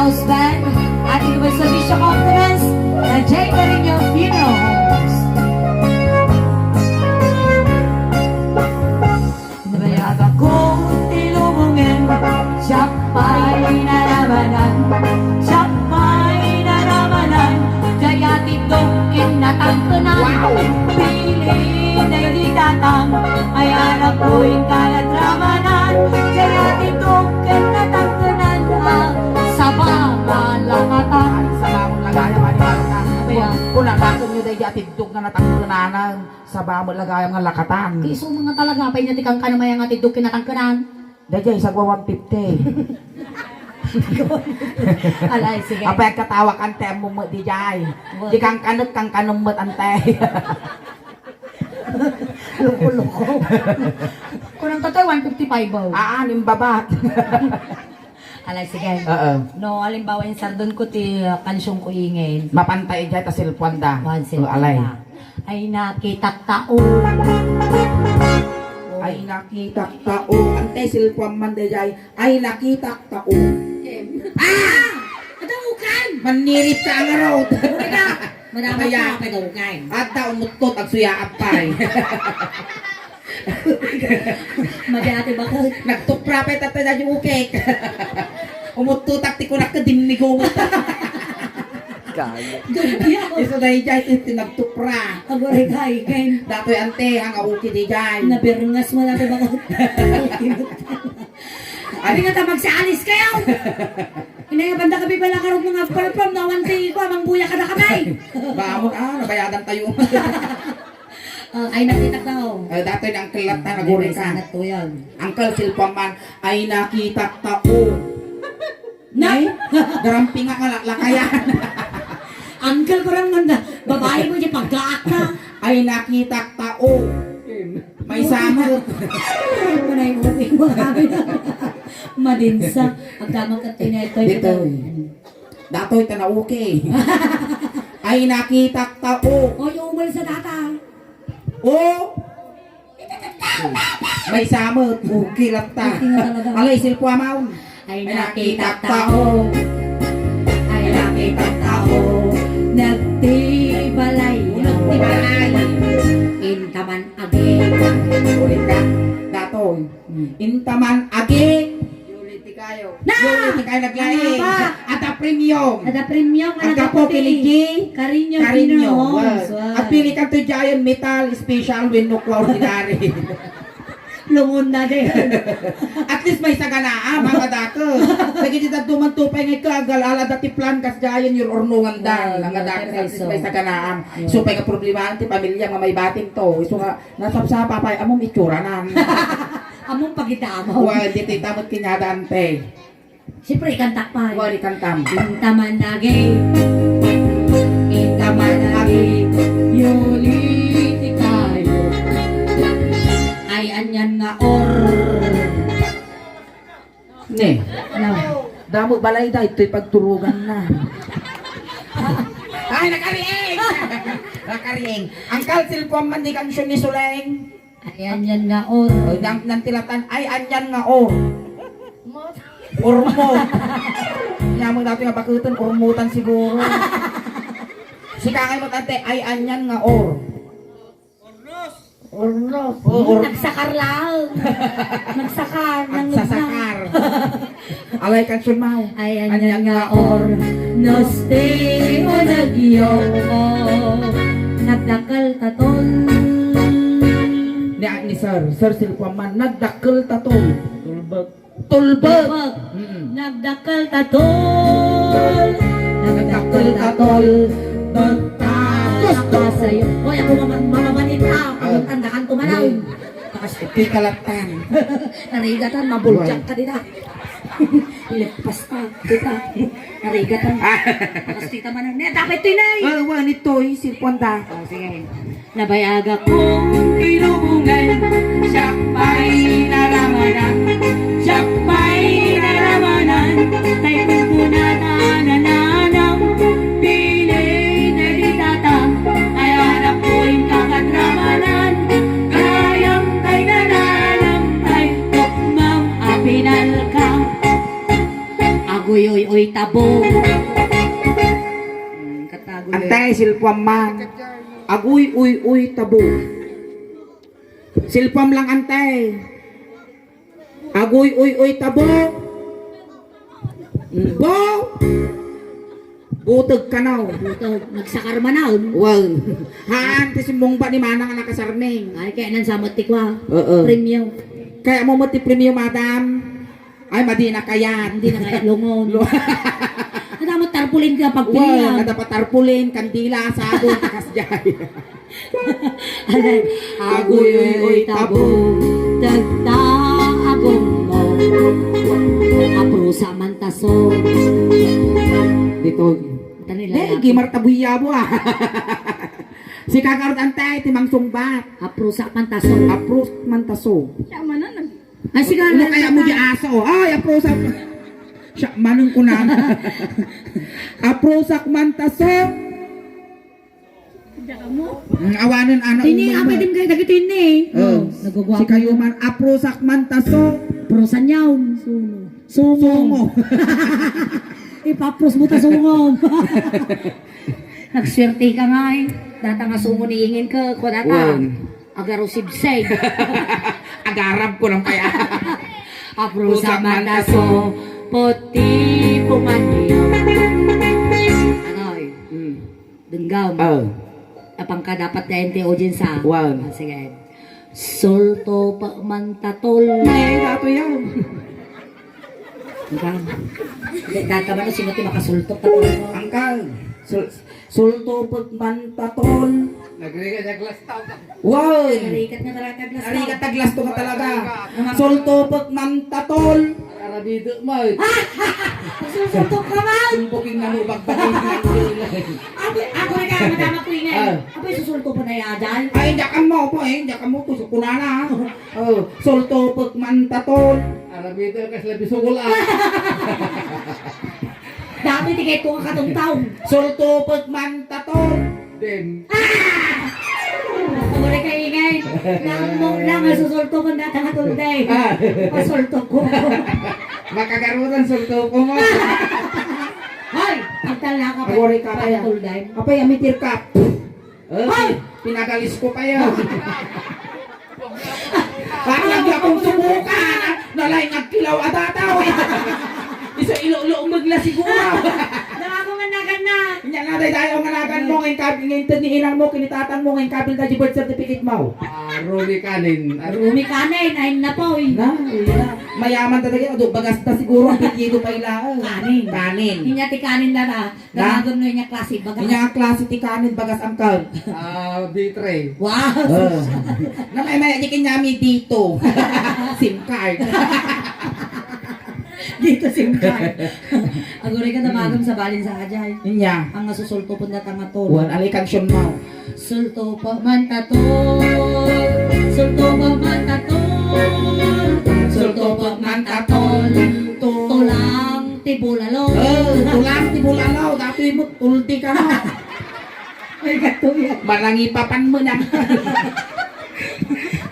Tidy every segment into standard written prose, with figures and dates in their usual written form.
house band, ating Servicio Compliments, na Jay Carino Funeral Homes. Nabayag akong tilubungin, siya pa'y naramanan, siya pa'y naramanan, kaya titokin natangkanan, pili na'y di tatang, ay anak ko'y kaladramanan, kaya titokin natangkanan, sa pamalakatan. Sa bamon lagayang animalatan. Kung nakakon nyo dahil atidog na natangkunanan sa bamon lagayang lakatan. Iso mga talaga, pa'y natikang ka naman yung atidog kinatangkanan. Dahil sa 150. Alay, sige. Apay katawa kan temo mo di jay. Di kang kanot kang kanumot ante. Loko-loko. Kung ang tatoy, 155 ba? Aanim babat. Alay, sige. Oo. No, halimbawa yung sardon ko ti kansyong ko ingin. Mapantay jay ta silpuan da. Alay. Ay nakita tao. Ay nakita tao. Ante silpuan man di jay. Ay nakita tao. Kadamukan! Manirip ka ang araw. Madama ka kadamukan. At daw umutot ang suya apay. Madati ba ka? Nagtuprapet at na yung ukek. Umututak ti ko nakadinigo mo. Iso na ijay tinagtupra. Agore kay ken. Dato'y ante ang auki di jay. Nabirngas mo natin ba ka? Abi nga ta magsaalis kayo. Inayabanda ka pala karong mga from na one day ko amang buya ka na kamay. Bamon nabayadan tayo. Ay nakita daw. Dato'y ang kilat na naguri ka. Sanat to yan. Angkel silpaman ay nakita tao. Nay, garamping nga lakayan. Uncle ko rin nga, babae mo yung pagkaak na. Ay nakita tao. May samot. Manay mo mo kami na. Madinsa. Pagkamang katinay ito. Dito. Dato'y tanauki. Ay nakita tao. O yung umal sa data. Oh! May samot. Kilat ta. Alay silpwa maun. Ay nakita tao. Ay nakita tao. Nagtibalay. Nagtibalay. Intaman agi. Ulit ka. Datoy. Intaman agi. Ulit kayo. Ulit kayo naglaing. At a premium. Ada premium. Ang kapo piligi. Karinyo. Karinyo. At pili ka to giant metal special with no ordinary. Lungon na din. At least may saganaa, mga dako. Lagi dito dumantupay ngay ka, agalala dati plan kas giant your ornungan dan. Ang dako at least may saganaan. So pay ka problema ti pamilya nga may bating to. So nga nasapsapa pay among itsuranan. Among pagitamo. Wa dito tamot kinyadante. Siyempre ikantak pa. Wa di kantam. Intaman lagi. Intaman lagi. Yuli kayo. Ay anyan nga or. Ne. Ano? Damo balay da ito'y pagturugan na. Ay nakarieng. Nakarieng. Ang kalsil po man di kang siya ni Suleng. Ay anyan nga or. O nang tilatan ay anyan nga or. Ormo. Nya mo dati nga bakutan ormutan siguro. Sikangay mo tante ay anyan nga or. Ornos. Ornos. Nagsakar lang. Nagsakar. Nagsasakar. Alay kan sumaw. Ay anyan nga or. Noste o nagyo. Nagdakal taton. Ni Sir Silpaman nagdakkel tatol. Tulbag. Nagdakal tatol. Nagdakal tatol. Bagtakas ka sa'yo. Hoy, ako mamamanit ka. Ang tandakan ko manaw. Takas ito'y kalatan. Narigatan, mabuljak ka dita. Ilepas ka, dita. Narigatan. Takas tita manan. Dapat ito'y nay. Wan ito'y silponda. Sige. Nabayaga kong ilubungan. Siya pa'y naramanan. Siya pa'y naramanan. Ay kukunatan na nanang. Pilay na ditatang. Ay anak ko'y kakadramanan. Kayang kay nananang. Ay tukmang apinal ka. Agoy, oy, oy, tabo. Katago. Antay, silpwam man. Agoy, uy, tabo. Silpwam lang antay. Agoy, uy, tabo. Bo! Butog ka na. Butog, nagsakar manaon. Well, haan, kasi mong ba ni Manang ang nakasarming. Ay, kaya nan sa matikwa. Oo. Premium. Kaya mo mati-premium, madam. Ay, madi na kaya. Hindi na kaya lungon. Nadamot tarpulin ka pag Well, pilihan. nadapat tarpulin, kandila, sabon, takasjay. Alay, agoy, oy, tabo. Dagda, agong mo. Aprusa mantaso. Dito. Tanila. Gimar tabuya mo ah. Si kakarot antay, timang sungbat. Aprusa mantaso. Apros mantaso. Ay, sigara. Ano kaya mo di aso? Ay, aprosak. Siya, manong ko na. Aprosak mantaso. Awanan anak. Tini, apa din kayo dagitin ni? Si kayo man, aprosak mantaso. Prusan yawn. Sungo. Sungo. Ipapros mo ta sungom. Nagswerte ka nga eh. Data nga sungo ni ingin ka. Kwa data. Wow. Agaro sibsay. Agarab ko ng kaya. Aprusa mantaso. Poti pumanyo. Ano eh? Denggam. Apang ka dapat na NTO dyan sa. Wow. Sige. Solto pa mantatol. Ay, dato yan. Denggam. Data ba na sino ti makasultok ta ko. Angkal. Sulto pagmantaton. Nagrigat tao. Wow! Narikat nga talaga glas. Arigat taglas to ka talaga. Sulto pagmantatol. Karabido mo. Susultok ka man. Booking na lubag pa kayo Ako na kaya madama ko ingay. Ako yung susulto pa na yadan. Ay, jakan mo po eh. Jakan mo po. Sukulana. Oh, sulto pagmantatol. Karabido kas labi sugol Dati di kayo itong katong-taon. Sulto pagmantatol. Then, Ako na kayo ingay. Lang ang susulto ko na tangatunday. Pasulto ko. Makagarutan sulto ko mo. Hoy! Ang tala ka pa. Agori ka pa yan. Tulday. Apay, amitir ka. Hoy! Pinagalis ko pa yan. Parang akong subukan. Nalay nagkilaw at ataw. Isa ilo-ilo umagla siguro. Nakako nga nagan na. Hindi na tayo nganagan mo ngayon kabil ngayon tanihinang mo kinitatan mo ngayon kabil na birth certificate mo. Rumi kanin. Rumi kanin. Ay na po. Na, mayaman talaga. Ado, bagas na siguro ang pitido pa ilaan. Kanin. Kanin. Hinya ti kanin na na. Dalagon no niya klase. Baga. Kanya ang klase ti kanin bagas ang kal. B3. Wow. Na may di kanyami dito. SIM card. Dito SIM card. Agore ka namagam sa balin sa ajay. Inya. Ang nasusulto po na tangatol. Wan alikan syon mo. Sulto pa man tatol. Sulto pa man tatol. Sulto pa man tatol. Tulang tibulalo. Tulang ti bulalaw. Dati mo ulti ka na. Ay gato yan. Malangipapan mo na.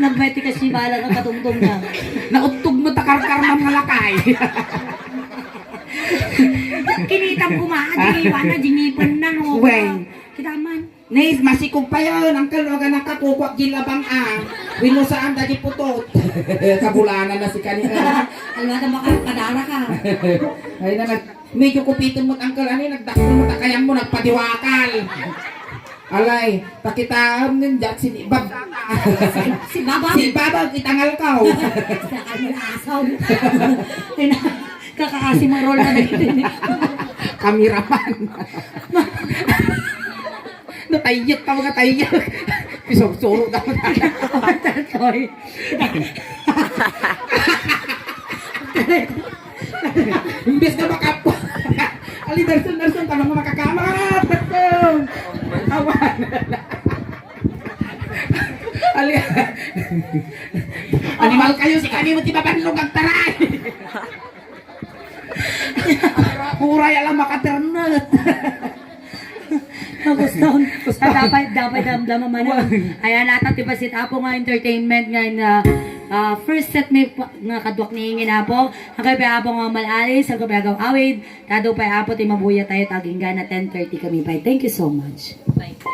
Nagbati kasi bala ng katungtong na. Nautog mo takar-kar ng malakay. Kinitang kumaadi. Wala jinipan na no. Weng. Kita man. Nis, masikog pa yun. Ang kaloga nakakukwak gilabang Winusaan dagi putot. Kabulanan na si kanina. Alwa na makakadara ka. Ay na, medyo kupitin mo't angkal. Ano nagdakol mo takayang mo, nagpadiwakal. Alay, pakitaan ng jak si Bab. Si Baba. Si Baba, itangal ka. Saka mo asaw. Kakakasi mo roll na nagitin. Kameraman. Natayyak ka mga tayyak. Pisog-suro ka mga Toy. Imbes na makapo. Ali, darson, tanong mo makakamat. Awan. Ali. Animal kayo, si kani mo tibabanlog ang taray. Huray alam makaternet. Gusto dapat damdaman man. Ayan nata tiba sit apo nga entertainment nga na First set may nga kadwak ni nginapo. Ang kay paapong mga malalis, ang kay paapong awid. Kado pa apo ti mabuya tayo tagingga na 10:30 kami pa. Thank you so much. Bye.